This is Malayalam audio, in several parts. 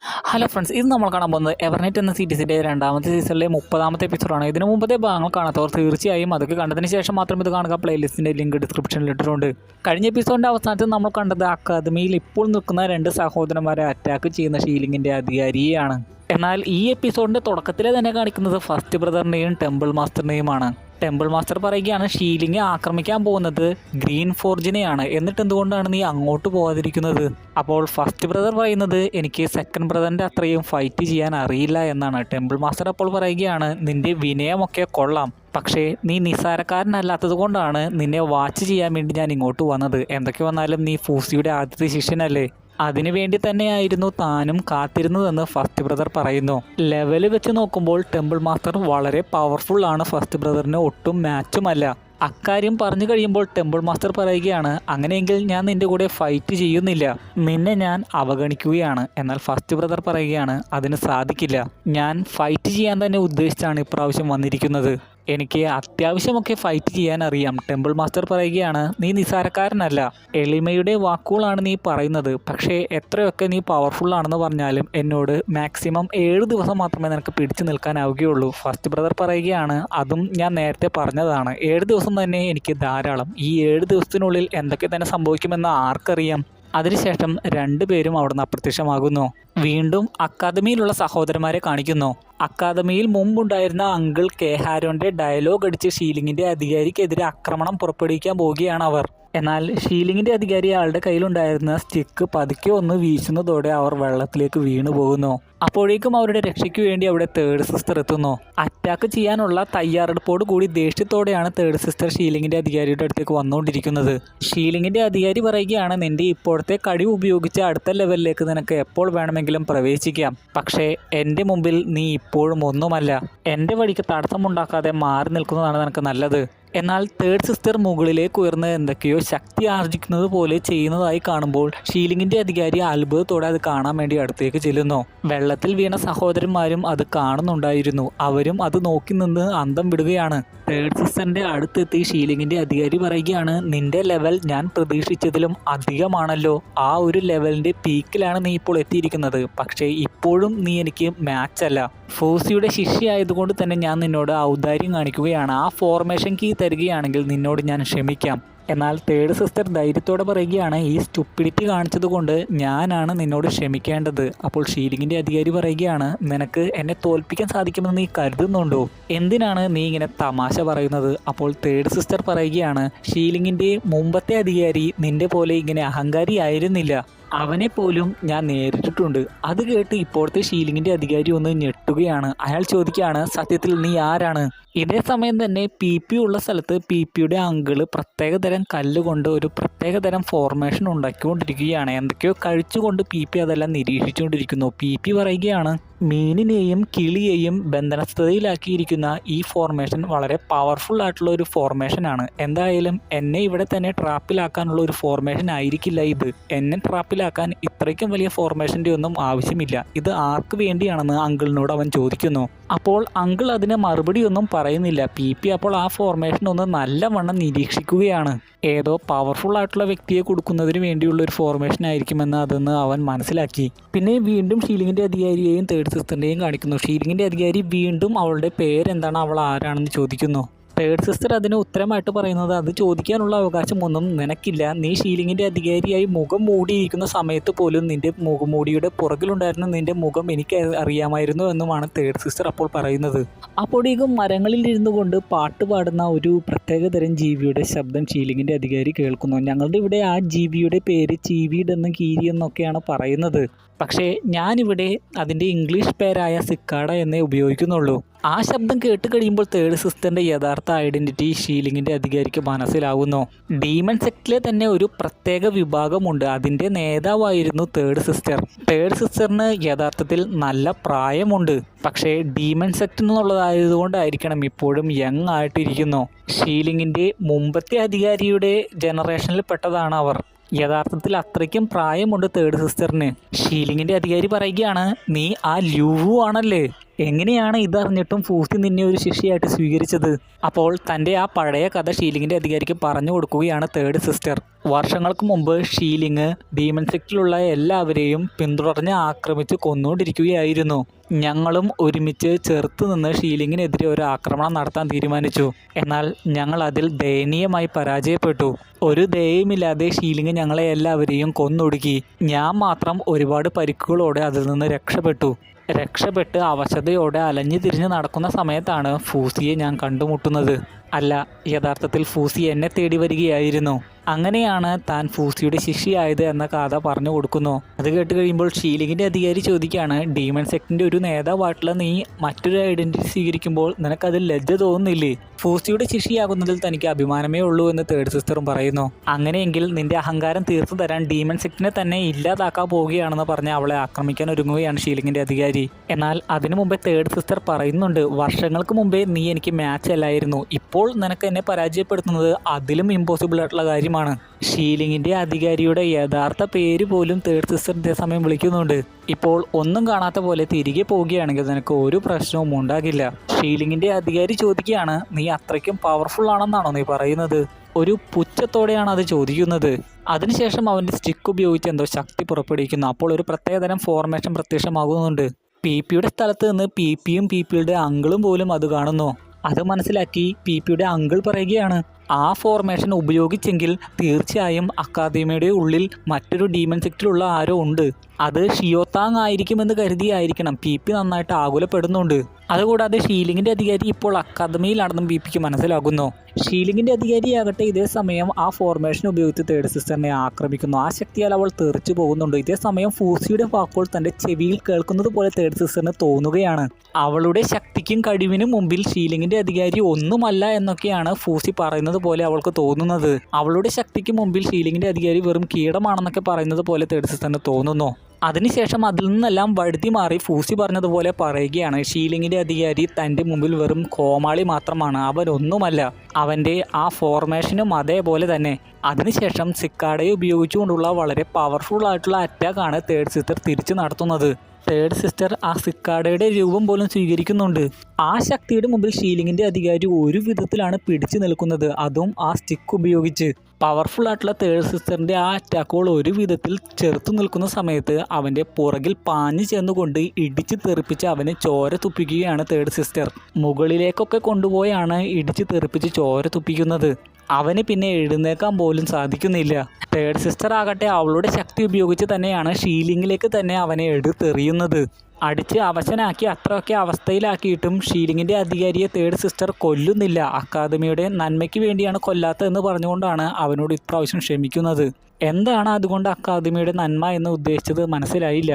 ഹലോ ഫ്രണ്ട്സ്, ഇത് നമ്മൾ കാണാൻ പോകുന്നത് എവർനെറ്റ് എന്ന സീരീസിൻ്റെ രണ്ടാമത്തെ സീസണിലെ 30ാമത്തെ എപ്പിസോഡാണ്. ഇതിന് മുമ്പത്തെ ഭാഗങ്ങൾ കാണാത്തവർ തീർച്ചയായും അതൊക്കെ കണ്ടതിന് ശേഷം മാത്രം ഇത് കാണുക. പ്ലേലിസ്റ്റിൻ്റെ ലിങ്ക് ഡിസ്ക്രിപ്ഷനിൽ ഇട്ടിട്ടുണ്ട്. കഴിഞ്ഞ എപ്പിസോഡിൻ്റെ അവസാനത്തിൽ നമ്മൾ കണ്ടത് അക്കാദമിയിൽ ഇപ്പോൾ നിൽക്കുന്ന രണ്ട് സഹോദരന്മാരെ അറ്റാക്ക് ചെയ്യുന്ന ഷീലിങ്ങിൻ്റെ അധികാരിയെയാണ്. എന്നാൽ ഈ എപ്പിസോഡിൻ്റെ തുടക്കത്തിലെ തന്നെ കാണിക്കുന്നത് ഫസ്റ്റ് ബ്രദറിനെയും ടെമ്പിൾ മാസ്റ്ററിനെയുമാണ്. ടെമ്പിൾ മാസ്റ്റർ പറയുകയാണ് ഷീലിംഗ് ആക്രമിക്കാൻ പോകുന്നത് ഗ്രീൻ ഫോർജിനെയാണ്, എന്നിട്ട് എന്തുകൊണ്ടാണ് നീ അങ്ങോട്ട് പോകാതിരിക്കുന്നത്? അപ്പോൾ ഫസ്റ്റ് ബ്രദർ പറയുന്നത് എനിക്ക് സെക്കൻഡ് ബ്രദറിൻ്റെ അത്രയും ഫൈറ്റ് ചെയ്യാൻ അറിയില്ല എന്നാണ്. ടെമ്പിൾ മാസ്റ്റർ അപ്പോൾ പറയുകയാണ് നിന്റെ വിനയമൊക്കെ കൊള്ളാം, പക്ഷേ നീ നിസ്സാരക്കാരനല്ലാത്തത് കൊണ്ടാണ് നിന്നെ വാച്ച് ചെയ്യാൻ വേണ്ടി ഞാൻ ഇങ്ങോട്ട് വന്നത്. എന്തൊക്കെ വന്നാലും നീ ഫൂസിയുടെ ആദ്യത്തെ ശിഷ്യനല്ലേ, അതിനു വേണ്ടി തന്നെയായിരുന്നു താനും കാത്തിരുന്നതെന്ന് ഫസ്റ്റ് ബ്രദർ പറയുന്നു. ലെവല് വെച്ച് നോക്കുമ്പോൾ ടെമ്പിൾ മാസ്റ്റർ വളരെ പവർഫുൾ ആണ്, ഫസ്റ്റ് ബ്രദറിന് ഒട്ടും മാച്ചുമല്ല. അക്കാര്യം പറഞ്ഞു കഴിയുമ്പോൾ ടെമ്പിൾ മാസ്റ്റർ പറയുകയാണ് അങ്ങനെയെങ്കിൽ ഞാൻ നിന്റെ കൂടെ ഫൈറ്റ് ചെയ്യുന്നില്ല, നിന്നെ ഞാൻ അവഗണിക്കുകയാണ്. എന്നാൽ ഫസ്റ്റ് ബ്രദർ പറയുകയാണ് അതിന് സാധിക്കില്ല, ഞാൻ ഫൈറ്റ് ചെയ്യാൻ തന്നെ ഉദ്ദേശിച്ചാണ് ഇപ്രാവശ്യം വന്നിരിക്കുന്നത്, എനിക്ക് അത്യാവശ്യമൊക്കെ ഫൈറ്റ് ചെയ്യാൻ അറിയാം. ടെമ്പിൾ മാസ്റ്റർ പറയുകയാണ് നീ നിസാരക്കാരനല്ല, എളിമയുടെ വാക്കുകളാണ് നീ പറയുന്നത്, പക്ഷേ എത്രയൊക്കെ നീ പവർഫുൾ ആണെന്ന് പറഞ്ഞാലും എന്നോട് മാക്സിമം 7 ദിവസം മാത്രമേ നിനക്ക് പിടിച്ചു നിൽക്കാനാവുകയുള്ളൂ. ഫസ്റ്റ് ബ്രദർ പറയുകയാണ് അതും ഞാൻ നേരത്തെ പറഞ്ഞതാണ്, 7 ദിവസം തന്നെ എനിക്ക് ധാരാളം, ഈ 7 ദിവസത്തിനുള്ളിൽ എന്തൊക്കെ തന്നെ സംഭവിക്കുമെന്ന് ആർക്കറിയാം. അതിനുശേഷം രണ്ടുപേരും അവിടുന്ന് അപ്രത്യക്ഷമാകുന്നു. വീണ്ടും അക്കാദമിയിലുള്ള സഹോദരന്മാരെ കാണിക്കുന്നു. അക്കാദമിയിൽ മുമ്പുണ്ടായിരുന്ന അങ്കിൾ കെഹാരോന്റെ ഡയലോഗ് അടിച്ച് ഷീലിങ്ങിന്റെ അധികാരിക്കെതിരെ ആക്രമണം പുറപ്പെടുവിക്കാൻ പോവുകയാണ് അവർ. എന്നാൽ ഷീലിങ്ങിന്റെ അധികാരി ആളുടെ കയ്യിലുണ്ടായിരുന്ന സ്റ്റിക്ക് പതുക്കെ ഒന്ന് വീശുന്നതോടെ അവർ വെള്ളത്തിലേക്ക് വീണു പോകുന്നു. അപ്പോഴേക്കും അവരുടെ രക്ഷയ്ക്ക് വേണ്ടി അവിടെ തേർഡ് സിസ്റ്റർ എത്തുന്നു. അറ്റാക്ക് ചെയ്യാനുള്ള തയ്യാറെടുപ്പോട് കൂടി ദേഷ്യത്തോടെയാണ് തേർഡ് സിസ്റ്റർ ഷീലിങ്ങിന്റെ അധികാരിയുടെ അടുത്തേക്ക് വന്നുകൊണ്ടിരിക്കുന്നത്. ഷീലിങ്ങിന്റെ അധികാരി പറയുകയാണ് നിന്റെ ഇപ്പോഴത്തെ കഴിവ് ഉപയോഗിച്ച് അടുത്ത ലെവലിലേക്ക് നിനക്ക് എപ്പോൾ വേണമെങ്കിലും പ്രവേശിക്കാം, പക്ഷേ എൻ്റെ മുമ്പിൽ നീ ഇപ്പോഴും ഒന്നുമല്ല, എൻ്റെ വഴിക്ക് തടസ്സമുണ്ടാക്കാതെ മാറി നിൽക്കുന്നതാണ് നിനക്ക് നല്ലത്. എന്നാൽ തേർഡ് സിസ്റ്റർ മുകളിലേക്ക് ഉയർന്ന് എന്തൊക്കെയോ ശക്തി ആർജിക്കുന്നത് പോലെ ചെയ്യുന്നതായി കാണുമ്പോൾ ഷീലിങ്ങിന്റെ അധികാരി അത്ഭുതത്തോടെ അത് കാണാൻ വേണ്ടി അടുത്തേക്ക് ചെല്ലുന്നു. വെള്ളത്തിൽ വീണ സഹോദരന്മാരും അത് കാണുന്നുണ്ടായിരുന്നു, അവരും അത് നോക്കി നിന്ന് അന്തം വിടുകയാണ്. തേർഡ് സിസ്റ്ററിന്റെ അടുത്തെത്തി ഷീലിങ്ങിന്റെ അധികാരി പറയുകയാണ് നിന്റെ ലെവൽ ഞാൻ പ്രതീക്ഷിച്ചതിലും അധികമാണല്ലോ, ആ ഒരു ലെവലിന്റെ പീക്കിലാണ് നീ ഇപ്പോൾ എത്തിയിരിക്കുന്നത്, പക്ഷേ ഇപ്പോഴും നീ എനിക്ക് മാച്ചല്ല. ഫോസിയുടെ ശിഷ്യയായതുകൊണ്ട് തന്നെ ഞാൻ നിന്നോട് ഔദാര്യം കാണിക്കുകയാണ്, ആ ഫോർമേഷൻ കീ തരികയാണെങ്കിൽ നിന്നോട് ഞാൻ ക്ഷമിക്കാം. എന്നാൽ തേർഡ് സിസ്റ്റർ ധൈര്യത്തോടെ പറയുകയാണ് ഈ സ്റ്റുപ്പിഡിറ്റി കാണിച്ചതുകൊണ്ട് ഞാനാണ് നിന്നോട് ക്ഷമിക്കേണ്ടത്. അപ്പോൾ ഷീലിങ്ങിന്റെ അധികാരി പറയുകയാണ് നിനക്ക് എന്നെ തോൽപ്പിക്കാൻ സാധിക്കുമെന്ന് നീ കരുതുന്നുണ്ടോ, എന്തിനാണ് നീ ഇങ്ങനെ തമാശ പറയുന്നത്? അപ്പോൾ തേർഡ് സിസ്റ്റർ പറയുകയാണ് ഷീലിങ്ങിന്റെ മുമ്പത്തെ അധികാരി നിന്റെ പോലെ ഇങ്ങനെ അഹങ്കാരി ആയിരുന്നില്ല, അവനെ പോലും ഞാൻ നേരിട്ടിട്ടുണ്ട്. അത് കേട്ട് ഇപ്പോഴത്തെ ഷീലിങ്ങിന്റെ അധികാരി ഒന്ന് ഞെട്ടുകയാണ്. അയാൾ ചോദിക്കുകയാണ് സത്യത്തിൽ നീ ആരാണ്? ഇതേ സമയം തന്നെ പി ഉള്ള സ്ഥലത്ത് പിയുടെ അങ്കിള് പ്രത്യേകതരം കല്ലുകൊണ്ട് ഒരു പ്രത്യേകതരം ഫോർമേഷൻ ഉണ്ടാക്കിക്കൊണ്ടിരിക്കുകയാണ്. എന്തൊക്കെയോ കഴിച്ചുകൊണ്ട് പി അതെല്ലാം നിരീക്ഷിച്ചുകൊണ്ടിരിക്കുന്നു. പി പറയുകയാണ് മീനിനെയും കിളിയെയും ബന്ധനസ്ഥതയിലാക്കിയിരിക്കുന്ന ഈ ഫോർമേഷൻ വളരെ പവർഫുൾ ആയിട്ടുള്ള ഒരു ഫോർമേഷനാണ്. എന്തായാലും എന്നെ ഇവിടെ തന്നെ ട്രാപ്പിലാക്കാനുള്ള ഒരു ഫോർമേഷൻ ആയിരിക്കില്ല ഇത്, എന്നെ ട്രാപ്പിലാക്കാൻ ഇത്രയ്ക്കും വലിയ ഫോർമേഷൻ്റെ ഒന്നും ആവശ്യമില്ല, ഇത് ആർക്ക് വേണ്ടിയാണെന്ന് അങ്കിളിനോട് അവൻ ചോദിക്കുന്നു. അപ്പോൾ അങ്കിൾ അതിന് മറുപടിയൊന്നും പറയുന്നില്ല. പി അപ്പോൾ ആ ഫോർമേഷൻ ഒന്ന് നല്ലവണ്ണം നിരീക്ഷിക്കുകയാണ്. ഏതോ പവർഫുൾ ആയിട്ടുള്ള വ്യക്തിയെ കൊടുക്കുന്നതിന് വേണ്ടിയുള്ള ഒരു ഫോർമേഷൻ ആയിരിക്കുമെന്ന് അതെന്ന് അവൻ മനസ്സിലാക്കി. പിന്നെ വീണ്ടും ഷീലിങ്ങിന്റെ അധികാരിയെയും തേർഡ് സിസ്റ്ററിനെയും കാണിക്കുന്നു. ഷീലിങ്ങിന്റെ അധികാരി വീണ്ടും അവളുടെ പേരെന്താണ്, അവൾ ആരാണെന്ന് ചോദിക്കുന്നു. തേർഡ് സിസ്റ്റർ അതിന് ഉത്തരമായിട്ട് പറയുന്നത് അത് ചോദിക്കാനുള്ള അവകാശമൊന്നും നിനക്കില്ല, നീ ഷീലിങ്ങിന്റെ അധികാരിയായി മുഖം മൂടിയിരിക്കുന്ന സമയത്ത് പോലും നിന്റെ മുഖംമൂടിയുടെ പുറകിലുണ്ടായിരുന്ന നിന്റെ മുഖം എനിക്ക് അറിയാമായിരുന്നു എന്നുമാണ് തേർഡ് സിസ്റ്റർ അപ്പോൾ പറയുന്നത്. അപ്പോഴേക്കും മരങ്ങളിൽ ഇരുന്നു കൊണ്ട് പാട്ട് പാടുന്ന ഒരു പ്രത്യേകതരം ജീവിയുടെ ശബ്ദം ഷീലിങ്ങിന്റെ അധികാരി കേൾക്കുന്നു. ഞങ്ങളുടെ ഇവിടെ ആ ജീവിയുടെ പേര് ചീവീഡ് എന്നും കീരി എന്നൊക്കെയാണ് പറയുന്നത്, പക്ഷേ ഞാനിവിടെ അതിൻ്റെ ഇംഗ്ലീഷ് പേരായ സിക്കാഡ എന്നേ ഉപയോഗിക്കുന്നുള്ളൂ. ആ ശബ്ദം കേട്ട് കഴിയുമ്പോൾ തേർഡ് സിസ്റ്ററിൻ്റെ യഥാർത്ഥ ഐഡൻറ്റിറ്റി ഷീലിങ്ങിൻ്റെ അധികാരിക്ക് മനസ്സിലാവുന്നു. ഡീമൺ സെക്റ്റിലെ തന്നെ ഒരു പ്രത്യേക വിഭാഗമുണ്ട്, അതിൻ്റെ നേതാവായിരുന്നു തേർഡ് സിസ്റ്റർ. തേർഡ് സിസ്റ്ററിന് യഥാർത്ഥത്തിൽ നല്ല പ്രായമുണ്ട്, പക്ഷേ ഡീമൺ സെക്റ്റ് എന്നുള്ളതായതുകൊണ്ടായിരിക്കണം ഇപ്പോഴും യങ് ആയിട്ടിരിക്കുന്നു. ഷീലിങ്ങിൻ്റെ മുമ്പത്തെ അധികാരിയുടെ ജനറേഷനിൽ പെട്ടതാണ് അവർ. യഥാർത്ഥത്തിൽ അത്രയ്ക്കും പ്രായമുണ്ട് തേർഡ് സിസ്റ്ററിന്. ഷീലിങ്ങിന്റെ അധികാരി പറയുകയാണ് നീ ആ ലൂവു ആണല്ലേ, എങ്ങനെയാണ് ഇതറിഞ്ഞിട്ടും ഫൂസി നിന്നെ ഒരു ശിഷ്യയായിട്ട് സ്വീകരിച്ചത്? അപ്പോൾ തൻ്റെ ആ പഴയ കഥ ഷീലിങ്ങിൻ്റെ അധികാരിക്ക് പറഞ്ഞു കൊടുക്കുകയാണ് തേർഡ് സിസ്റ്റർ. വർഷങ്ങൾക്ക് മുമ്പ് ഷീലിങ് ഡീമൺ സെക്റ്റിലുള്ള എല്ലാവരെയും പിന്തുടർന്ന് ആക്രമിച്ച് കൊന്നുകൊണ്ടിരിക്കുകയായിരുന്നു. ഞങ്ങളും ഒരുമിച്ച് ചെറുത്ത് നിന്ന് ഷീലിങ്ങിനെതിരെ ഒരു ആക്രമണം നടത്താൻ തീരുമാനിച്ചു. എന്നാൽ ഞങ്ങൾ അതിൽ ദയനീയമായി പരാജയപ്പെട്ടു. ഒരു ദയയുമില്ലാതെ ഷീലിങ് ഞങ്ങളെ എല്ലാവരെയും കൊന്നൊടുക്കി. ഞാൻ മാത്രം ഒരുപാട് പരിക്കുകളോടെ അതിൽ നിന്ന് രക്ഷപ്പെട്ട് അവശതയോടെ അലഞ്ഞു തിരിഞ്ഞ് നടക്കുന്ന സമയത്താണ് ഫൂസിയെ ഞാൻ കണ്ടുമുട്ടുന്നത്. അല്ല, യഥാർത്ഥത്തിൽ ഫൂസി എന്നെ തേടി വരികയായിരുന്നു. അങ്ങനെയാണ് താൻ ഫൂസിയുടെ ശിഷ്യയായത് എന്ന കഥ പറഞ്ഞു കൊടുക്കുന്നു. അത് കേട്ട് കഴിയുമ്പോൾ ഷീലിങ്ങിൻ്റെ അധികാരി ചോദിക്കുകയാണ്, ഡീമൺ സെക്റ്റിൻ്റെ ഒരു നേതാവായിട്ടുള്ള നീ മറ്റൊരു ഐഡൻറ്റിറ്റി സ്വീകരിക്കുമ്പോൾ നിനക്കതിൽ ലജ്ജ തോന്നുന്നില്ലേ? ഫൂസിയുടെ ശിഷ്യയാകുന്നതിൽ തനിക്ക് അഭിമാനമേ ഉള്ളൂ എന്ന് തേർഡ് സിസ്റ്ററും പറയുന്നു. അങ്ങനെയെങ്കിൽ നിന്റെ അഹങ്കാരം തീർത്തു തരാൻ ഡീമൺ സെക്റ്റിനെ തന്നെ ഇല്ലാതാക്കാൻ പോവുകയാണെന്ന് പറഞ്ഞ് അവളെ ആക്രമിക്കാൻ ഒരുങ്ങുകയാണ് ഷീലിങ്ങിൻ്റെ അധികാരി. എന്നാൽ അതിനു മുമ്പേ തേർഡ് സിസ്റ്റർ പറയുന്നുണ്ട്, വർഷങ്ങൾക്ക് മുമ്പേ നീ എനിക്ക് മാച്ച് അല്ലായിരുന്നു. ഇപ്പോൾ നിനക്ക് എന്നെ പരാജയപ്പെടുത്തുന്നത് അതിലും ഇമ്പോസിബിൾ ആയിട്ടുള്ള കാര്യമാണ്. ഷീലിങ്ങിൻ്റെ അധികാരിയുടെ യഥാർത്ഥ പേര് പോലും തേർഡ് സിസ്റ്റർ ഇതേ സമയം വിളിക്കുന്നുണ്ട്. ഇപ്പോൾ ഒന്നും കാണാത്ത പോലെ തിരികെ പോവുകയാണെങ്കിൽ നിനക്ക് ഒരു പ്രശ്നവും ഉണ്ടാകില്ല. ഷീലിങ്ങിൻ്റെ അധികാരി ചോദിക്കുകയാണ്, നീ അത്രയ്ക്കും പവർഫുൾ ആണെന്നാണോ നീ പറയുന്നത്? ഒരു പുച്ഛത്തോടെയാണ് അത് ചോദിക്കുന്നത്. അതിനുശേഷം അവൻ്റെ സ്റ്റിക്ക് ഉപയോഗിച്ച് എന്തോ ശക്തി പുറപ്പെടുവിക്കുന്നു. അപ്പോൾ ഒരു പ്രത്യേകതരം ഫോർമേഷൻ പ്രത്യക്ഷമാകുന്നുണ്ട്. പിയുടെ സ്ഥലത്ത് നിന്ന് പിയും പിയുടെ അങ്കിളും പോലും അത് കാണുന്നു. അത് മനസ്സിലാക്കി പിയുടെ അങ്കിൾ പറയുകയാണ്, ആ ഫോർമേഷൻ ഉപയോഗിച്ചെങ്കിൽ തീർച്ചയായും അക്കാദമിയുടെ ഉള്ളിൽ മറ്റൊരു ഡീമൺ സെക്റ്റിലുള്ള ആരോ ഉണ്ട്. അത് ഷിയോതാങ് ആയിരിക്കുമെന്ന് കരുതിയായിരിക്കണം. പി നന്നായിട്ട് ആകുലപ്പെടുന്നുണ്ട്. അതുകൂടാതെ ഷീലിങ്ങിൻ്റെ അധികാരി ഇപ്പോൾ അക്കാദമിയിലാണെന്നും പിക്ക് മനസ്സിലാകുന്നു. ഷീലിങ്ങിൻ്റെ അധികാരിയാകട്ടെ ഇതേ സമയം ആ ഫോർമേഷൻ ഉപയോഗിച്ച് തേർഡ് സിസ്റ്ററിനെ ആക്രമിക്കുന്നു. ആ ശക്തിയാൽ അവൾ തെറിച്ചു പോകുന്നുണ്ട്. ഇതേ സമയം ഫൂസിയുടെ വാക്കുകൾ തൻ്റെ ചെവിയിൽ കേൾക്കുന്നത് പോലെ തേർഡ് സിസ്റ്ററിന് തോന്നുകയാണ്. അവളുടെ ശക്തിക്കും കഴിവിനും മുമ്പിൽ ഷീലിങ്ങിൻ്റെ അധികാരി ഒന്നുമല്ല എന്നൊക്കെയാണ് ഫൂസി പറയുന്നത് പോലെ അവൾക്ക് തോന്നുന്നത്. അവളുടെ ശക്തിക്ക് മുമ്പിൽ ഷീലിങ്ങിൻ്റെ അധികാരി വെറും കീടമാണെന്നൊക്കെ പറയുന്നത് പോലെ തേർഡ് സിസ്റ്ററിന് തോന്നുന്നു. അതിനുശേഷം അതിൽ നിന്നെല്ലാം വഴുതി മാറി ഫൂസി പറഞ്ഞതുപോലെ പറയുകയാണ്, ഷീലിങ്ങിൻ്റെ അധികാരി തൻ്റെ മുമ്പിൽ വെറും കോമാളി മാത്രമാണ്, അവനൊന്നുമല്ല. അവൻ്റെ ആ ഫോർമേഷനും അതേപോലെ തന്നെ. അതിനുശേഷം സിക്കാഡയെ ഉപയോഗിച്ചുകൊണ്ടുള്ള വളരെ പവർഫുൾ ആയിട്ടുള്ള അറ്റാക്കാണ് തേർഡ് സിസ്റ്റർ തിരിച്ചു നടത്തുന്നത്. തേർഡ് സിസ്റ്റർ ആ സിക്കാഡയുടെ രൂപം പോലും സ്വീകരിക്കുന്നുണ്ട്. ആ ശക്തിയുടെ മുമ്പിൽ ഷീലിങ്ങിൻ്റെ അധികാരി ഒരു വിധത്തിലാണ് പിടിച്ചു നിൽക്കുന്നത്, അതും ആ സ്റ്റിക്ക് ഉപയോഗിച്ച്. പവർഫുൾ ആയിട്ടുള്ള തേർഡ് സിസ്റ്ററിൻ്റെ ആ അറ്റാക്കുകൾ ഒരു വിധത്തിൽ ചെറുത്തു നിൽക്കുന്ന സമയത്ത് അവൻ്റെ പുറകിൽ പാഞ്ഞു ചെന്നുകൊണ്ട് ഇടിച്ച് തെറിപ്പിച്ച് അവനെ ചോര തുപ്പിക്കുകയാണ് തേർഡ് സിസ്റ്റർ. മുകളിലേക്കൊക്കെ കൊണ്ടുപോയാണ് ഇടിച്ച് തെറിപ്പിച്ച് ചോര തുപ്പിക്കുന്നത്. അവന് പിന്നെ എഴുന്നേക്കാൻ പോലും സാധിക്കുന്നില്ല. തേർഡ് സിസ്റ്റർ ആകട്ടെ അവളുടെ ശക്തി ഉപയോഗിച്ച് തന്നെയാണ് ഷീലിങ്ങിലേക്ക് തന്നെ അവനെ എടുത്തെറിയുന്നത്. അടിച്ച് അവശനാക്കി അത്രയൊക്കെ അവസ്ഥയിലാക്കിയിട്ടും ഷീലിങ്ങിൻ്റെ അധികാരിയെ തേർഡ് സിസ്റ്റർ കൊല്ലുന്നില്ല. അക്കാദമിയുടെ നന്മയ്ക്ക് വേണ്ടിയാണ് കൊല്ലാത്തതെന്ന് പറഞ്ഞുകൊണ്ടാണ് അവനോട് ഇപ്രാവശ്യം ക്ഷമിക്കുന്നത്. എന്താണ് അതുകൊണ്ട് അക്കാദമിയുടെ നന്മ എന്ന് ഉദ്ദേശിച്ചത് മനസ്സിലായില്ല.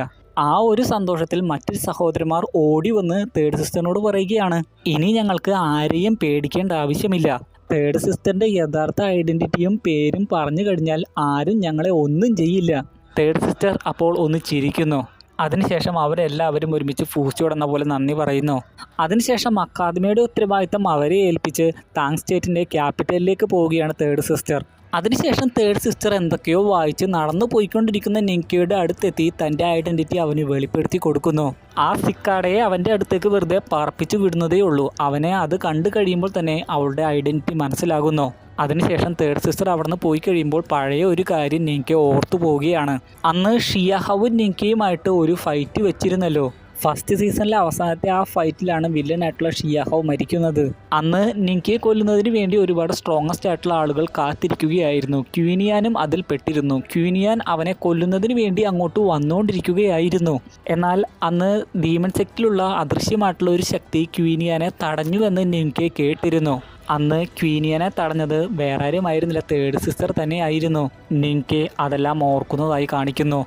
ആ ഒരു സന്തോഷത്തിൽ മറ്റു സഹോദരന്മാർ ഓടി വന്ന് തേർഡ് സിസ്റ്ററിനോട് പറയുകയാണ്, ഇനി ഞങ്ങൾക്ക് ആരെയും പേടിക്കേണ്ട ആവശ്യമില്ല. തേർഡ് സിസ്റ്ററിൻ്റെ യഥാർത്ഥ ഐഡൻറ്റിറ്റിയും പേരും പറഞ്ഞു കഴിഞ്ഞാൽ ആരും ഞങ്ങളെ ഒന്നും ചെയ്യില്ല. തേർഡ് സിസ്റ്റർ അപ്പോൾ ഒന്ന് ചിരിക്കുന്നു. അതിനുശേഷം അവരെല്ലാവരും ഒരുമിച്ച് ഫൂസിയോടെന്ന പോലെ നന്ദി പറയുന്നു. അതിനുശേഷം അക്കാദമിയുടെ ഉത്തരവാദിത്തം അവരെ ഏൽപ്പിച്ച് താങ് സ്റ്റേറ്റിൻ്റെ ക്യാപിറ്റലിലേക്ക് പോവുകയാണ് തേർഡ് സിസ്റ്റർ. അതിനുശേഷം തേർഡ് സിസ്റ്റർ എന്തൊക്കെയോ വായിച്ച് നടന്നു പോയിക്കൊണ്ടിരിക്കുന്ന നിങ്കയുടെ അടുത്തെത്തി തൻ്റെ ഐഡൻറ്റിറ്റി അവന് വെളിപ്പെടുത്തി കൊടുക്കുന്നു. ആ സിക്കാഡയെ അവൻ്റെ അടുത്തേക്ക് വെറുതെ പറപ്പിച്ചു വിടുന്നതേ ഉള്ളൂ. അവനെ അത് കണ്ടു കഴിയുമ്പോൾ തന്നെ അവളുടെ ഐഡൻറ്റിറ്റി മനസ്സിലാകുന്നു. അതിനുശേഷം തേർഡ് സിസ്റ്റർ അവിടെ നിന്ന് പോയി കഴിയുമ്പോൾ പഴയ ഒരു കാര്യം നിങ്ക ഓർത്തു പോവുകയാണ്. അന്ന് ഷിയാഹവും നിങ്കയുമായിട്ട് ഒരു ഫൈറ്റ് വെച്ചിരുന്നല്ലോ. ഫസ്റ്റ് സീസണിലെ അവസാനത്തെ ആ ഫൈറ്റിലാണ് വില്ലനായിട്ടുള്ള ഷിയാഹവ് മരിക്കുന്നത്. അന്ന് നിങ്കയെ കൊല്ലുന്നതിന് വേണ്ടി ഒരുപാട് സ്ട്രോങ്ങസ്റ്റ് ആയിട്ടുള്ള ആളുകൾ കാത്തിരിക്കുകയായിരുന്നു. ക്വീനിയാനും അതിൽ പെട്ടിരുന്നു. ക്വീനിയാൻ അവനെ കൊല്ലുന്നതിന് വേണ്ടി അങ്ങോട്ട് വന്നുകൊണ്ടിരിക്കുകയായിരുന്നു. എന്നാൽ അന്ന് ഡീമൺ സെക്റ്റിലുള്ള അദൃശ്യമായിട്ടുള്ള ഒരു ശക്തി ക്വീനിയാനെ തടഞ്ഞുവെന്ന് നിങ്ക കേട്ടിരുന്നു. അന്ന് ക്വീനിയനെ തടഞ്ഞത് വേറെ ആരുമായിരുന്നില്ല, തേർഡ് സിസ്റ്റർ തന്നെയായിരുന്നു. നിങ്കെ അതെല്ലാം ഓർക്കുന്നതായി കാണിക്കുന്നു.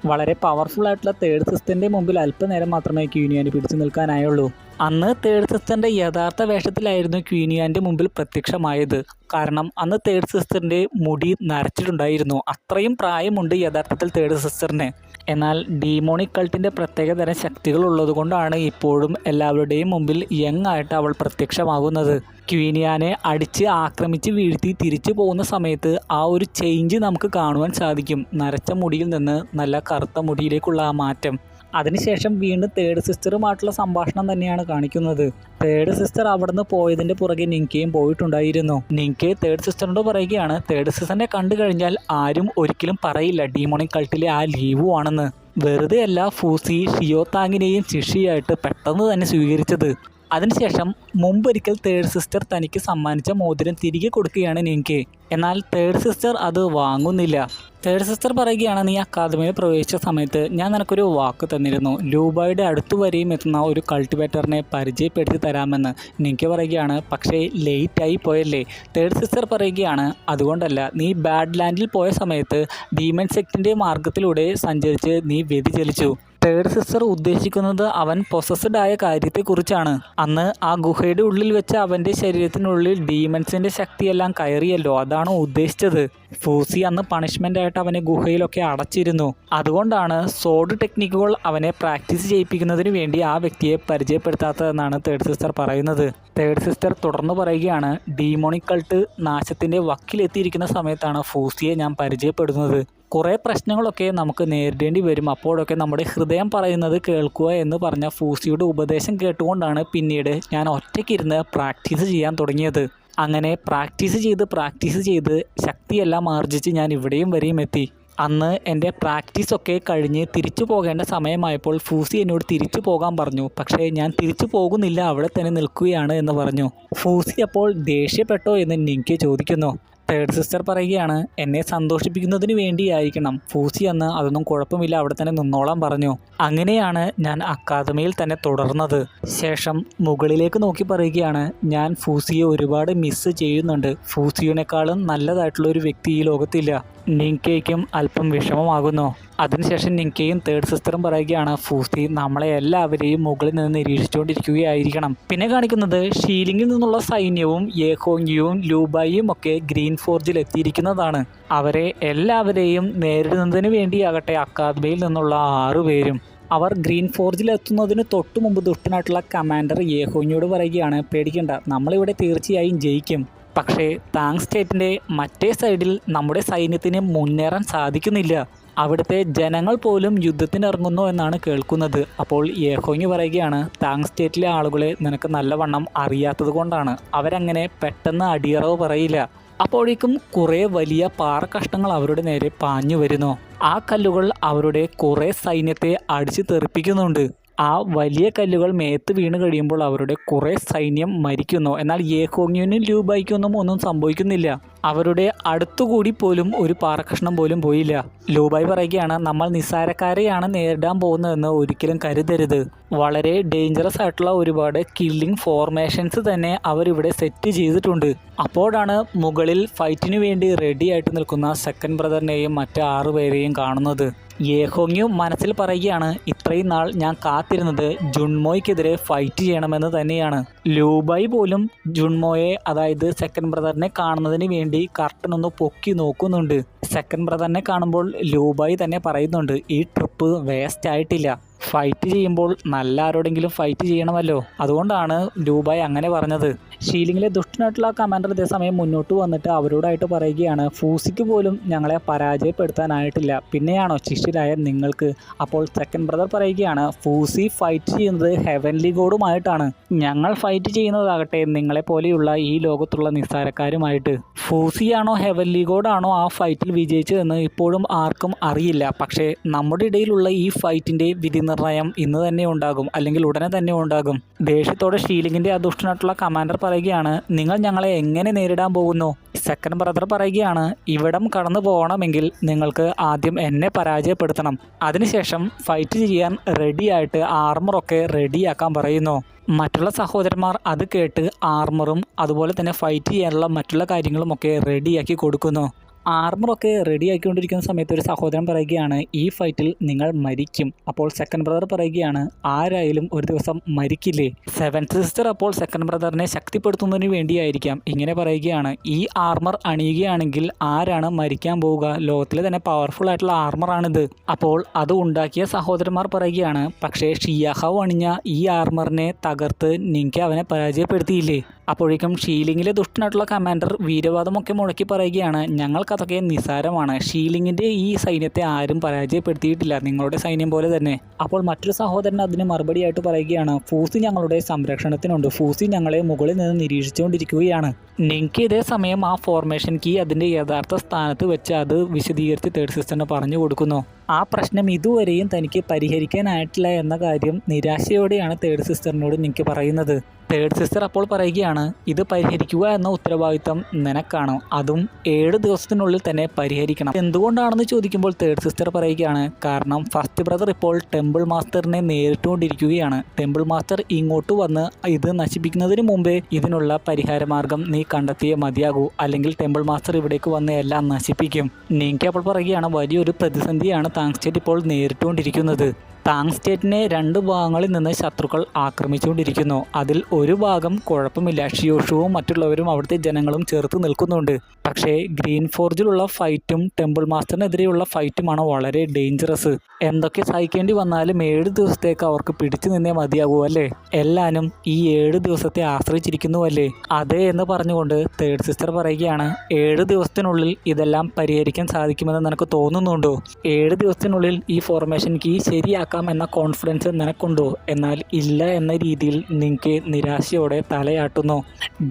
വളരെ പവർഫുൾ ആയിട്ടുള്ള തേർഡ് സിസ്റ്ററിൻ്റെ മുമ്പിൽ അല്പനേരം മാത്രമേ ക്വീനിയാന് പിടിച്ചു നിൽക്കാനായുള്ളൂ. അന്ന് തേർഡ് സിസ്റ്ററിൻ്റെ യഥാർത്ഥ വേഷത്തിലായിരുന്നു ക്വീനിയാൻ്റെ മുമ്പിൽ പ്രത്യക്ഷമായത്. കാരണം അന്ന് തേർഡ് സിസ്റ്ററിൻ്റെ മുടി നരച്ചിട്ടുണ്ടായിരുന്നു. അത്രയും പ്രായമുണ്ട് യഥാർത്ഥത്തിൽ തേർഡ് സിസ്റ്ററിന്. എന്നാൽ ഡീമോണിക് കൾട്ടിൻ്റെ പ്രത്യേകതരം ശക്തികൾ ഉള്ളതുകൊണ്ടാണ് ഇപ്പോഴും എല്ലാവരുടെയും മുമ്പിൽ യങ് ആയിട്ട് അവൾ പ്രത്യക്ഷമാകുന്നത്. ക്വീനിയാനെ അടിച്ച് ആക്രമിച്ച് വീഴ്ത്തി തിരിച്ചു പോകുന്ന സമയത്ത് ആ ഒരു ചേഞ്ച് നമുക്ക് കാണുവാൻ സാധിക്കും. നരച്ച മുടിയിൽ നിന്ന് നല്ല കറുത്ത മുടിയിലേക്കുള്ള ആ മാറ്റം. അതിനുശേഷം വീണ്ടും തേർഡ് സിസ്റ്ററുമായിട്ടുള്ള സംഭാഷണം തന്നെയാണ് കാണിക്കുന്നത്. തേർഡ് സിസ്റ്റർ അവിടുന്ന് പോയതിൻ്റെ പുറകെ നിങ്കയും പോയിട്ടുണ്ടായിരുന്നു. നിങ്കെ തേർഡ് സിസ്റ്ററിനോട് പറയുകയാണ് തേർഡ് സിസ്റ്ററിനെ കണ്ടു കഴിഞ്ഞാൽ ആരും ഒരിക്കലും പറയില്ല ഡീമോണിക് കൾട്ടിലെ ആ ലീവു ആണെന്ന്. വെറുതെ അല്ല ഫൂസി ഷിയോതാങ്ങിനെയും ശിഷ്യയായിട്ട് പെട്ടെന്ന് തന്നെ സ്വീകരിച്ചത്. അതിനുശേഷം മുമ്പൊരിക്കൽ തേർഡ് സിസ്റ്റർ തനിക്ക് സമ്മാനിച്ച മോതിരം തിരികെ കൊടുക്കുകയാണ് നിങ്കെ. എന്നാൽ തേർഡ് സിസ്റ്റർ അത് വാങ്ങുന്നില്ല. തേർഡ് സിസ്റ്റർ പറയുകയാണ് നീ അക്കാദമിയിൽ പ്രവേശിച്ച സമയത്ത് ഞാൻ നിനക്കൊരു വാക്ക് തന്നിരുന്നു, ലൂബായുടെ അടുത്തു വരെയും എത്തുന്ന ഒരു കൾട്ടിവേറ്ററിനെ പരിചയപ്പെടുത്തി തരാമെന്ന്. നിങ്കെ പറയുകയാണ് പക്ഷേ ലേറ്റായി പോയല്ലേ. തേർഡ് സിസ്റ്റർ പറയുകയാണ് അതുകൊണ്ടല്ല, നീ ബാഡ് ലാൻഡിൽ പോയ സമയത്ത് ഡീമൺ സെക്റ്റിൻ്റെ മാർഗത്തിലൂടെ സഞ്ചരിച്ച് നീ വ്യതിചലിച്ചു. തേർഡ് സിസ്റ്റർ ഉദ്ദേശിക്കുന്നത് അവൻ പൊസസ്ഡ് ആയ കാര്യത്തെക്കുറിച്ചാണ്. അന്ന് ആ ഗുഹയുടെ ഉള്ളിൽ വെച്ച് അവൻ്റെ ശരീരത്തിനുള്ളിൽ ഡീമൺസിൻ്റെ ശക്തിയെല്ലാം കയറിയല്ലോ, അതാണ് ഉദ്ദേശിച്ചത്. ഫൂസി അന്ന് പണിഷ്മെൻ്റ് ആയിട്ട് അവനെ ഗുഹയിലൊക്കെ അടച്ചിരുന്നു. അതുകൊണ്ടാണ് സോഡ് ടെക്നിക്കുകൾ അവനെ പ്രാക്ടീസ് ചെയ്യിപ്പിക്കുന്നതിന് വേണ്ടി ആ വ്യക്തിയെ പരിചയപ്പെടുത്താത്തതെന്നാണ് തേർഡ് സിസ്റ്റർ പറയുന്നത്. തേർഡ് സിസ്റ്റർ തുടർന്ന് പറയുകയാണ് ഡീമോണിക് കൾട്ട് നാശത്തിൻ്റെ വക്കിലെത്തിയിരിക്കുന്ന സമയത്താണ് ഫൂസിയെ ഞാൻ പരിചയപ്പെടുന്നത്. കുറേ പ്രശ്നങ്ങളൊക്കെ നമുക്ക് നേരിടേണ്ടി വരും, അപ്പോഴൊക്കെ നമ്മുടെ ഹൃദയം പറയുന്നത് കേൾക്കുക എന്ന് പറഞ്ഞ ഫൂസിയുടെ ഉപദേശം കേട്ടുകൊണ്ടാണ് പിന്നീട് ഞാൻ ഒറ്റയ്ക്കിരുന്ന് പ്രാക്ടീസ് ചെയ്യാൻ തുടങ്ങിയത്. അങ്ങനെ പ്രാക്ടീസ് ചെയ്ത് ശക്തിയെല്ലാം ആർജിച്ച് ഞാൻ ഇവിടെയും വരെയും എത്തി. അന്ന് എൻ്റെ പ്രാക്ടീസൊക്കെ കഴിഞ്ഞ് തിരിച്ചു പോകേണ്ട സമയമായപ്പോൾ ഫൂസി എന്നോട് തിരിച്ചു പോകാൻ പറഞ്ഞു. പക്ഷേ ഞാൻ തിരിച്ചു പോകുന്നില്ല, അവിടെ തന്നെ നിൽക്കുകയാണ് എന്ന് പറഞ്ഞു. ഫൂസി അപ്പോൾ ദേഷ്യപ്പെട്ടോ എന്ന് നിങ്കെ ചോദിക്കുന്നു. തേർഡ് സിസ്റ്റർ പറയുകയാണ് എന്നെ സന്തോഷിപ്പിക്കുന്നതിന് വേണ്ടിയായിരിക്കണം. ഫൂസി അന്ന് അതൊന്നും കുഴപ്പമില്ല, അവിടെ തന്നെ നിന്നോളാൻ പറഞ്ഞു. അങ്ങനെയാണ് ഞാൻ അക്കാദമിയിൽ തന്നെ തുടർന്നത്. ശേഷം മുകളിലേക്ക് നോക്കി പറയുകയാണ് ഞാൻ ഫൂസിയെ ഒരുപാട് മിസ് ചെയ്യുന്നുണ്ട്. ഫൂസിയേക്കാളും നല്ലതായിട്ടുള്ള ഒരു വ്യക്തി ഈ ലോകത്തില്ല. നിങ്കയ്ക്കും അല്പം വിഷമമാകുന്നു. അതിനുശേഷം നിങ്കയും തേർഡ് സിസ്റ്ററും പറയുകയാണ് ഫൂസി നമ്മളെ എല്ലാവരെയും മുകളിൽ നിന്ന് നിരീക്ഷിച്ചുകൊണ്ടിരിക്കുകയായിരിക്കണം. പിന്നെ കാണിക്കുന്നത് ഷീലിംഗിൽ നിന്നുള്ള സൈന്യവും യേഹോങ്ങിയും ലൂബായും ഒക്കെ ഗ്രീൻ ഫോർജിൽ എത്തിയിരിക്കുന്നതാണ്. അവരെ എല്ലാവരെയും നേരിടുന്നതിന് വേണ്ടിയാകട്ടെ അക്കാദമിയിൽ നിന്നുള്ള 6 പേരും. അവർ ഗ്രീൻ ഫോർജിൽ എത്തുന്നതിന് തൊട്ടു മുമ്പ് ദുഷ്ടനായിട്ടുള്ള കമാൻഡർ യേഹോങ്ങിയോട് പറയുകയാണ് പേടിക്കണ്ട, നമ്മളിവിടെ തീർച്ചയായും ജയിക്കും. പക്ഷേ താങ് സ്റ്റേറ്റിൻ്റെ മറ്റേ സൈഡിൽ നമ്മുടെ സൈന്യത്തിന് മുന്നേറാൻ സാധിക്കുന്നില്ല. അവിടുത്തെ ജനങ്ങൾ പോലും യുദ്ധത്തിനിറങ്ങുന്നു എന്നാണ് കേൾക്കുന്നത്. അപ്പോൾ യേഹോങ്ങി പറയുകയാണ് താങ് സ്റ്റേറ്റിലെ ആളുകളെ നിനക്ക് നല്ലവണ്ണം അറിയാത്തത് കൊണ്ടാണ്, അവരങ്ങനെ പെട്ടെന്ന് അടിയറവ് പറയില്ല. അപ്പോഴേക്കും കുറേ വലിയ പാറക്കഷ്ണങ്ങൾ അവരുടെ നേരെ പാഞ്ഞു വരുന്നു. ആ കല്ലുകൾ അവരുടെ കുറേ സൈന്യത്തെ അടിച്ചു തെറിപ്പിക്കുന്നുണ്ട്. ആ വലിയ കല്ലുകൾ മേത്ത് വീണ് കഴിയുമ്പോൾ അവരുടെ കുറേ സൈന്യം മരിക്കുന്നു. എന്നാൽ യേഹോങ്ങിനും ലൂബായ്ക്കൊന്നും ഒന്നും സംഭവിക്കുന്നില്ല. അവരുടെ അടുത്തുകൂടി പോലും ഒരു പാറക്കഷ്ണം പോലും പോയില്ല. ലൂബായ് പറയുകയാണ് നമ്മൾ നിസ്സാരക്കാരെയാണ് നേരിടാൻ പോകുന്നതെന്ന് ഒരിക്കലും കരുതരുത്. വളരെ ഡേഞ്ചറസ് ആയിട്ടുള്ള ഒരുപാട് കില്ലിംഗ് ഫോർമേഷൻസ് തന്നെ അവരിവിടെ സെറ്റ് ചെയ്തിട്ടുണ്ട്. അപ്പോഴാണ് മുകളിൽ ഫൈറ്റിന് വേണ്ടി റെഡി ആയിട്ട് നിൽക്കുന്ന സെക്കൻഡ് ബ്രദറിനെയും മറ്റ് 6 പേരെയും കാണുന്നത്. യേഹോങ്ങിയും മനസ്സിൽ പറയുകയാണ് ഇത്രയും നാൾ ഞാൻ കാത്തിരുന്നത് ജുൺമോയ്ക്കെതിരെ ഫൈറ്റ് ചെയ്യണമെന്ന് തന്നെയാണ്. ലൂബായ് പോലും ജുൺമോയെ അതായത് സെക്കൻഡ് ബ്രദറിനെ കാണുന്നതിന് വേണ്ടി കർട്ടൻ ഒന്ന് പൊക്കി നോക്കുന്നുണ്ട്. സെക്കൻഡ് ബ്രദറിനെ കാണുമ്പോൾ ലൂബായ് തന്നെ പറയുന്നുണ്ട് ഈ ട്രിപ്പ് വേസ്റ്റ് ആയിട്ടില്ല, ഫൈറ്റ് ചെയ്യുമ്പോൾ നല്ല ആരോടെങ്കിലും ഫൈറ്റ് ചെയ്യണമല്ലോ, അതുകൊണ്ടാണ് ലൂബായ് അങ്ങനെ പറഞ്ഞത്. ഷീലിംഗിലെ ദുഷ്ടനായിട്ടുള്ള കമാൻഡർ ഇതേസമയം മുന്നോട്ട് വന്നിട്ട് അവരോടായിട്ട് പറയുകയാണ് ഫൂസിക്ക് പോലും ഞങ്ങളെ പരാജയപ്പെടുത്താനായിട്ടില്ല, പിന്നെയാണോ ശിഷ്യരായ നിങ്ങൾക്ക്? അപ്പോൾ സെക്കൻഡ് ബ്രദർ പറയുകയാണ് ഫൂസി ഫൈറ്റ് ചെയ്യുന്നത് ഹെവൻലി ഗോഡുമായിട്ടാണ്, ഞങ്ങൾ ഫൈറ്റ് ചെയ്യുന്നതാകട്ടെ നിങ്ങളെപ്പോലെയുള്ള ഈ ലോകത്തുള്ള നിസ്സാരക്കാരുമായിട്ട്. ഫൂസിയാണോ ഹെവൻലി ഗോഡാണോ ആ ഫൈറ്റിൽ വിജയിച്ചതെന്ന് ഇപ്പോഴും ആർക്കും അറിയില്ല. പക്ഷേ നമ്മുടെ ഇടയിലുള്ള ഈ ഫൈറ്റിൻ്റെ വിധി നിർണയം ഇന്ന് തന്നെ ഉണ്ടാകും, അല്ലെങ്കിൽ ഉടനെ തന്നെ ഉണ്ടാകും. ദേഷ്യത്തോടെ ഷീലിംഗിൻ്റെ അദുഷ്ടനായിട്ടുള്ള കമാൻഡർ പറയുകയാണ് നിങ്ങൾ ഞങ്ങളെ എങ്ങനെ നേരിടാൻ പോകുന്നു? സെക്കൻഡ് ബ്രദർ പറയുകയാണ് ഇവിടം കടന്നു പോകണമെങ്കിൽ നിങ്ങൾക്ക് ആദ്യം എന്നെ പരാജയപ്പെടുത്തണം, അതിനുശേഷം ഫൈറ്റ് ചെയ്യാൻ റെഡിയായിട്ട് ആർമറൊക്കെ റെഡിയാക്കാൻ പറയുന്നു. മറ്റുള്ള സഹോദരന്മാർ അത് കേട്ട് ആർമറും അതുപോലെ തന്നെ ഫൈറ്റ് ചെയ്യാനുള്ള മറ്റുള്ള കാര്യങ്ങളുമൊക്കെ റെഡിയാക്കി കൊടുക്കുന്നു. ആർമറൊക്കെ റെഡി ആക്കിക്കൊണ്ടിരിക്കുന്ന സമയത്ത് ഒരു സഹോദരൻ പറയുകയാണ് ഈ ഫൈറ്റിൽ നിങ്ങൾ മരിക്കും. അപ്പോൾ സെക്കൻഡ് ബ്രദർ പറയുകയാണ് ആരായാലും ഒരു ദിവസം മരിക്കില്ലേ? സെവൻത് സിസ്റ്റർ അപ്പോൾ സെക്കൻഡ് ബ്രദറിനെ ശക്തിപ്പെടുത്തുന്നതിന് വേണ്ടിയായിരിക്കാം ഇങ്ങനെ പറയുകയാണ്. ഈ ആർമർ അണിയുകയാണെങ്കിൽ ആരാണ് മരിക്കാൻ പോവുക? ലോകത്തിലെ തന്നെ പവർഫുൾ ആയിട്ടുള്ള ആർമറാണിത്. അപ്പോൾ അത് ഉണ്ടാക്കിയ സഹോദരന്മാർ പറയുകയാണ് പക്ഷേ ഷിയാഹാവ് അണിഞ്ഞ ഈ ആർമറിനെ തകർത്ത് നിങ്ങൾക്ക് അവനെ പരാജയപ്പെടുത്തിയില്ലേ? അപ്പോഴേക്കും ഷീലിങ്ങിലെ ദുഷ്ടനായിട്ടുള്ള കമാൻഡർ വീരവാദമൊക്കെ മുഴക്കി പറയുകയാണ്, ഞങ്ങൾക്കതൊക്കെ നിസ്സാരമാണ്, ഷീലിങ്ങിൻ്റെ ഈ സൈന്യത്തെ ആരും പരാജയപ്പെടുത്തിയിട്ടില്ല, നിങ്ങളുടെ സൈന്യം പോലെ തന്നെ. അപ്പോൾ മറ്റൊരു സഹോദരൻ അതിന് മറുപടിയായിട്ട് പറയുകയാണ്, ഫൂസി ഞങ്ങളുടെ സംരക്ഷണത്തിനുണ്ട്, ഫൂസി ഞങ്ങളെ മുകളിൽ നിന്ന് നിരീക്ഷിച്ചുകൊണ്ടിരിക്കുകയാണ്. നിങ്കി ഇതേ സമയം ആ ഫോർമേഷൻ കീ അതിൻ്റെ യഥാർത്ഥ സ്ഥാനത്ത് വെച്ച് അത് വിശദീകരിച്ച് തേർഡ് സിസ്റ്ററിന് പറഞ്ഞു കൊടുക്കുന്നു. ആ പ്രശ്നം ഇതുവരെയും തനിക്ക് പരിഹരിക്കാനായിട്ടില്ല എന്ന കാര്യം നിരാശയോടെയാണ് തേർഡ് സിസ്റ്ററിനോട് നിങ്കി പറയുന്നത്. തേർഡ് സിസ്റ്റർ അപ്പോൾ പറയുകയാണ്, ഇത് പരിഹരിക്കുക എന്ന ഉത്തരവാദിത്തം നിനക്കാണ്, അതും 7 ദിവസത്തിനുള്ളിൽ തന്നെ പരിഹരിക്കണം. എന്തുകൊണ്ടാണെന്ന് ചോദിക്കുമ്പോൾ തേർഡ് സിസ്റ്റർ പറയുകയാണ്, കാരണം ഫസ്റ്റ് ബ്രദർ ഇപ്പോൾ ടെമ്പിൾ മാസ്റ്ററിനെ നേരിട്ടുകൊണ്ടിരിക്കുകയാണ്. ടെമ്പിൾ മാസ്റ്റർ ഇങ്ങോട്ട് വന്ന് ഇത് നശിപ്പിക്കുന്നതിന് മുമ്പേ ഇതിനുള്ള പരിഹാരമാർഗം നീ കണ്ടെത്തിയേ മതിയാകൂ, അല്ലെങ്കിൽ ടെമ്പിൾ മാസ്റ്റർ ഇവിടേക്ക് വന്ന് എല്ലാം നശിപ്പിക്കും. നിങ്കി അപ്പോൾ പറയുകയാണ്, വലിയൊരു പ്രതിസന്ധിയാണ് താങ് സ്റ്റേറ്റ് ഇപ്പോൾ നേരിട്ടുകൊണ്ടിരിക്കുന്നത്. താങ് സ്റ്റേറ്റിനെ 2 ഭാഗങ്ങളിൽ നിന്ന് ശത്രുക്കൾ ആക്രമിച്ചുകൊണ്ടിരിക്കുന്നു. അതിൽ ഒരു ഭാഗം കുഴപ്പമില്ല, ഷിയോഷുവും മറ്റുള്ളവരും അവിടുത്തെ ജനങ്ങളും ചേർത്ത് നിൽക്കുന്നുണ്ട്. പക്ഷേ ഗ്രീൻ ഫോർജിലുള്ള ഫൈറ്റും ടെമ്പിൾ മാസ്റ്ററിനെതിരെയുള്ള ഫൈറ്റുമാണ് വളരെ ഡേഞ്ചറസ്. എന്തൊക്കെ സഹിക്കേണ്ടി വന്നാലും 7 ദിവസത്തേക്ക് അവർക്ക് പിടിച്ചു നിന്നേ മതിയാകൂ അല്ലേ, എല്ലാനും ഈ 7 ദിവസത്തെ ആശ്രയിച്ചിരിക്കുന്നുവല്ലേ. അതെ എന്ന് പറഞ്ഞുകൊണ്ട് തേർഡ് സിസ്റ്റർ പറയുകയാണ്, 7 ദിവസത്തിനുള്ളിൽ ഇതെല്ലാം പരിഹരിക്കാൻ സാധിക്കുമെന്ന് നിനക്ക് തോന്നുന്നുണ്ടോ? 7 ദിവസത്തിനുള്ളിൽ ഈ ഫോർമേഷൻ കീ ശരിയാക്കാം എന്ന കോൺഫിഡൻസ് നിനക്കുണ്ടോ? എന്നാൽ ഇല്ല എന്ന രീതിയിൽ നിങ്ങൾക്ക് നിരാശയോടെ തലയാട്ടുന്നു.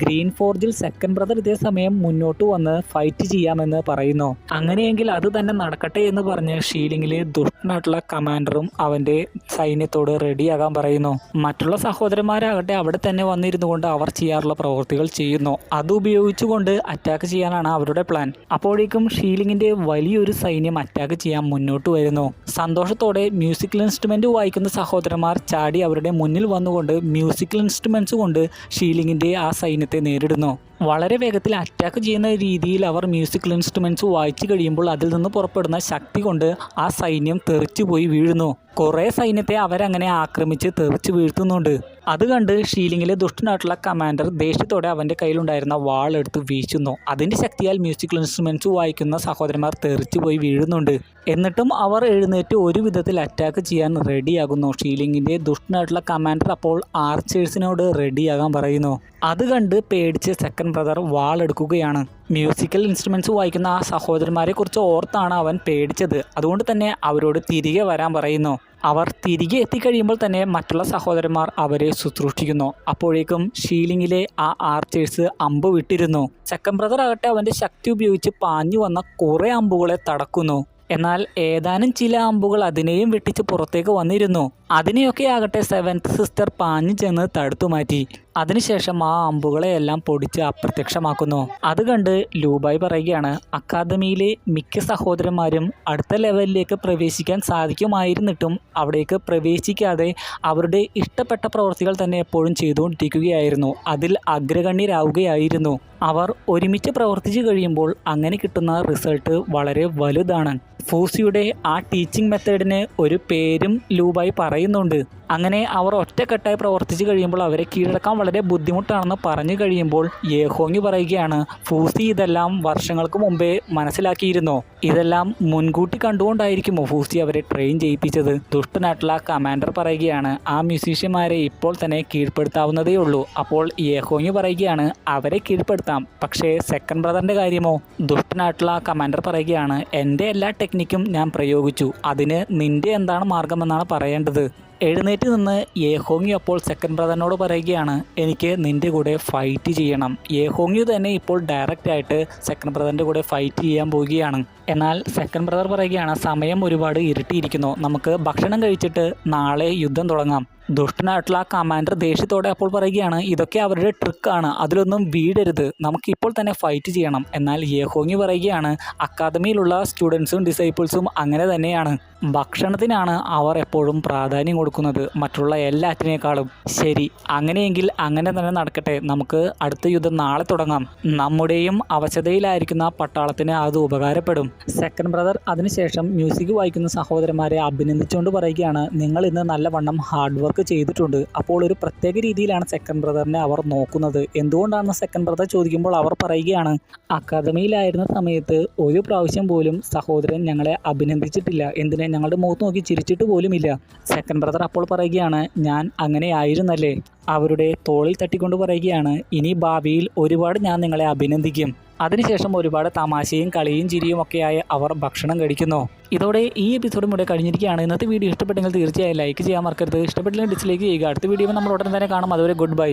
ഗ്രീൻ ഫോർജിൽ സെക്കൻഡ് ബ്രദർ ഇതേ സമയം മുന്നോട്ട് വന്ന് ഫൈറ്റ് ചെയ്യാമെന്ന് പറയുന്നു. അങ്ങനെയെങ്കിൽ അത് തന്നെ നടക്കട്ടെ എന്ന് പറഞ്ഞ് ഷീലിങ്ങിലെ ദുഷ്ടനായിട്ടുള്ള കമാൻഡറും അവൻ്റെ സൈന്യത്തോട് റെഡിയാകാൻ പറയുന്നു. മറ്റുള്ള സഹോദരന്മാരാകട്ടെ അവിടെ തന്നെ വന്നിരുന്നു കൊണ്ട് അവർ ചെയ്യാറുള്ള പ്രവൃത്തികൾ ചെയ്യുന്നു. അത് ഉപയോഗിച്ചുകൊണ്ട് അറ്റാക്ക് ചെയ്യാനാണ് അവരുടെ പ്ലാൻ. അപ്പോഴേക്കും ഷീലിങ്ങിൻ്റെ വലിയൊരു സൈന്യം അറ്റാക്ക് ചെയ്യാൻ മുന്നോട്ട് വരുന്നു. സന്തോഷത്തോടെ മ്യൂസിക്കൽ ഇൻസ്ട്രുമെൻ്റ് വായിക്കുന്ന സഹോദരന്മാർ ചാടി അവരുടെ മുന്നിൽ വന്നുകൊണ്ട് മ്യൂസിക്കൽ ഇൻസ്ട്രുമെൻറ്റ്സ് കൊണ്ട് ഷീലിങ്ങിൻ്റെ ആ സൈന്യത്തെ നേരിടുന്നു. വളരെ വേഗത്തിൽ അറ്റാക്ക് ചെയ്യുന്ന രീതിയിൽ അവർ മ്യൂസിക്കൽ ഇൻസ്ട്രുമെൻറ്റ്സ് വായിച്ചു കഴിയുമ്പോൾ അതിൽ നിന്ന് പുറപ്പെടുന്ന ശക്തി കൊണ്ട് ആ സൈന്യം തെറിച്ചു പോയി വീഴുന്നു. കുറേ സൈന്യത്തെ അവരങ്ങനെ ആക്രമിച്ച് തെറിച്ച് വീഴ്ത്തുന്നുണ്ട്. അത് കണ്ട് ഷീലിങ്ങിലെ ദുഷ്ടനായിട്ടുള്ള കമാൻഡർ ദേഷ്യത്തോടെ അവൻ്റെ കയ്യിലുണ്ടായിരുന്ന വാളെടുത്ത് വീശുന്നു. അതിൻ്റെ ശക്തിയാൽ മ്യൂസിക്കൽ ഇൻസ്ട്രുമെൻറ്റ്സ് വായിക്കുന്ന സഹോദരന്മാർ തെറിച്ചു പോയി വീഴുന്നുണ്ട്. എന്നിട്ടും അവർ എഴുന്നേറ്റ് ഒരു വിധത്തിൽ അറ്റാക്ക് ചെയ്യാൻ റെഡിയാകുന്നു. ഷീലിങ്ങിൻ്റെ ദുഷ്ടനായിട്ടുള്ള കമാൻഡർ അപ്പോൾ ആർച്ചേഴ്സിനോട് റെഡിയാകാൻ പറയുന്നു. അത് കണ്ട് പേടിച്ച് സെക്കൻഡ് ബ്രദർ വാളെടുക്കുകയാണ്. മ്യൂസിക്കൽ ഇൻസ്ട്രുമെൻറ്റ്സ് വായിക്കുന്ന ആ സഹോദരന്മാരെ കുറിച്ച് ഓർത്താണ് അവൻ പേടിച്ചത്. അതുകൊണ്ട് തന്നെ അവരോട് തിരികെ വരാൻ പറയുന്നു. അവർ തിരികെ എത്തിക്കഴിയുമ്പോൾ തന്നെ മറ്റുള്ള സഹോദരന്മാർ അവരെ ശുശ്രൂഷിക്കുന്നു. അപ്പോഴേക്കും ഷീലിങ്ങിലെ ആ ആർച്ചേഴ്സ് അമ്പ് വിട്ടിരുന്നു. സെക്കൻഡ് ബ്രദർ ആകട്ടെ അവൻ്റെ ശക്തി ഉപയോഗിച്ച് പാഞ്ഞു വന്ന കുറേ അമ്പുകളെ തടക്കുന്നു. എന്നാൽ ഏതാനും ചില അമ്പുകൾ അതിനെയും വെട്ടിച്ച് പുറത്തേക്ക് വന്നിരുന്നു. അതിനെയൊക്കെ ആകട്ടെ സെവൻത്ത് സിസ്റ്റർ പാഞ്ഞു ചെന്ന് തടുത്തു മാറ്റി. അതിനുശേഷം ആ അമ്പുകളെയെല്ലാം പൊടിച്ച് അപ്രത്യക്ഷമാക്കുന്നു. അത് കണ്ട് ലൂബായ് പറയുകയാണ്, അക്കാദമിയിലെ മിക്ക സഹോദരന്മാരും അടുത്ത ലെവലിലേക്ക് പ്രവേശിക്കാൻ സാധിക്കുമായിരുന്നിട്ടും അവിടേക്ക് പ്രവേശിക്കാതെ അവരുടെ ഇഷ്ടപ്പെട്ട പ്രവൃത്തികൾ തന്നെ എപ്പോഴും ചെയ്തുകൊണ്ടിരിക്കുകയായിരുന്നു. അതിൽ അഗ്രഗണ്യരാവുകയായിരുന്നു. അവർ ഒരുമിച്ച് പ്രവർത്തിച്ചു കഴിയുമ്പോൾ അങ്ങനെ കിട്ടുന്ന റിസൾട്ട് വളരെ വലുതാണ്. ഫൂസിയുടെ ആ ടീച്ചിങ് മെത്തേഡിന് ഒരു പേരും ലൂബായി പറയുന്നുണ്ട്. അങ്ങനെ അവർ ഒറ്റക്കെട്ടായി പ്രവർത്തിച്ചു കഴിയുമ്പോൾ അവരെ കീഴടക്കാൻ വളരെ ബുദ്ധിമുട്ടാണെന്ന് പറഞ്ഞു കഴിയുമ്പോൾ യേഹോങ് പറയുകയാണ്, ഫൂസി ഇതെല്ലാം വർഷങ്ങൾക്ക് മുമ്പേ മനസ്സിലാക്കിയിരുന്നോ? ഇതെല്ലാം മുൻകൂട്ടി കണ്ടുകൊണ്ടായിരിക്കുമോ ഫൂസി അവരെ ട്രെയിൻ ചെയ്യിപ്പിച്ചത്? ദുഷ്ടനായിട്ടുള്ള കമാൻഡർ പറയുകയാണ്, ആ മ്യൂസീഷ്യന്മാരെ ഇപ്പോൾ തന്നെ കീഴ്പ്പെടുത്താവുന്നതേ ഉള്ളൂ. അപ്പോൾ യേഹോങ് പറയുകയാണ്, അവരെ കീഴ്പ്പെടുത്താം, പക്ഷേ സെക്കൻഡ് ബ്രദറിൻ്റെ കാര്യമോ? ദുഷ്ടനായിട്ടുള്ള കമാൻഡർ പറയുകയാണ്, എൻ്റെ എല്ലാ ടെക്നിക്കും ഞാൻ പ്രയോഗിച്ചു, അതിന് നിൻ്റെ എന്താണ് മാർഗമെന്നാണ് പറയേണ്ടത്. എഴുന്നേറ്റ് നിന്ന് യേഹോങ് അപ്പോൾ സെക്കൻഡ് ബ്രദറിനോട് പറയുകയാണ്, എനിക്ക് നിൻ്റെ കൂടെ ഫൈറ്റ് ചെയ്യണം. യേഹോങ് തന്നെ ഇപ്പോൾ ഡയറക്റ്റായിട്ട് സെക്കൻഡ് ബ്രദറിൻ്റെ കൂടെ ഫൈറ്റ് ചെയ്യാൻ പോവുകയാണ്. എന്നാൽ സെക്കൻഡ് ബ്രദർ പറയുകയാണ്, സമയം ഒരുപാട് ഇരുട്ടിയിരിക്കുന്നു, നമുക്ക് ഭക്ഷണം കഴിച്ചിട്ട് നാളെ യുദ്ധം തുടങ്ങാം. ദുഷ്ടനായിട്ടുള്ള കമാൻഡർ ദേഷ്യത്തോടെ അപ്പോൾ പറയുകയാണ്, ഇതൊക്കെ അവരുടെ ട്രിക്കാണ്, അതിലൊന്നും വീഴരുത്, നമുക്കിപ്പോൾ തന്നെ ഫൈറ്റ് ചെയ്യണം. എന്നാൽ യേഹോങ് പറയുകയാണ്, അക്കാദമിയിലുള്ള സ്റ്റുഡൻസും ഡിസൈപ്പിൾസും അങ്ങനെ തന്നെയാണ്, ഭക്ഷണത്തിനാണ് അവർ എപ്പോഴും പ്രാധാന്യം കൊടുക്കുന്നത് മറ്റുള്ള എല്ലാറ്റിനേക്കാളും. ശരി, അങ്ങനെയെങ്കിൽ അങ്ങനെ തന്നെ നടക്കട്ടെ, നമുക്ക് അടുത്ത യുദ്ധം നാളെ തുടങ്ങാം. നമ്മുടെയും അവശതയിലായിരിക്കുന്ന പട്ടാളത്തിന് അത് ഉപകാരപ്പെടും. സെക്കൻഡ് ബ്രദർ അതിനുശേഷം മ്യൂസിക് വായിക്കുന്ന സഹോദരന്മാരെ അഭിനന്ദിച്ചുകൊണ്ട് പറയുകയാണ്, നിങ്ങൾ ഇന്ന് നല്ലവണ്ണം ഹാർഡ് വർക്ക് ചെയ്തിട്ടുണ്ട്. അപ്പോൾ ഒരു പ്രത്യേക രീതിയിലാണ് സെക്കൻഡ് ബ്രദറിനെ അവർ നോക്കുന്നത്. എന്തുകൊണ്ടാണെന്ന് സെക്കൻഡ് ബ്രദർ ചോദിക്കുമ്പോൾ അവർ പറയുകയാണ്, അക്കാദമിയിലായിരുന്ന സമയത്ത് ഒരു പ്രാവശ്യം പോലും സഹോദരൻ ഞങ്ങളെ അഭിനന്ദിച്ചിട്ടില്ല, എന്തിന് ഞങ്ങളുടെ മുഖത്ത് നോക്കി ചിരിച്ചിട്ട് പോലുമില്ല. സെക്കൻഡ് ബ്രദർ അപ്പോൾ പറയുകയാണ്, ഞാൻ അങ്ങനെ ആയിരുന്നല്ലേ. അവരുടെ തോളിൽ തട്ടിക്കൊണ്ട് പറയുകയാണ്, ഇനി ഭാവിയിൽ ഒരുപാട് ഞാൻ നിങ്ങളെ അഭിനന്ദിക്കും. അതിനുശേഷം ഒരുപാട് തമാശയും കളിയും ചിരിയും ഒക്കെയായി അവർ ഭക്ഷണം കഴിക്കുന്നു. ഇതോടെ ഈ എപ്പിസോഡും ഇവിടെ കഴിഞ്ഞിരിക്കുകയാണ്. ഇന്നത്തെ വീഡിയോ ഇഷ്ടപ്പെട്ടെങ്കിൽ തീർച്ചയായും ലൈക്ക് ചെയ്യാൻ മറക്കരുത്. ഇഷ്ടപ്പെട്ടില്ലെങ്കിൽ ഡിസ്ലൈക്ക് ചെയ്യുക. അടുത്ത വീഡിയോ നമ്മൾ ഉടൻ തന്നെ കാണാം. അതുവരെ ഗുഡ് ബൈ.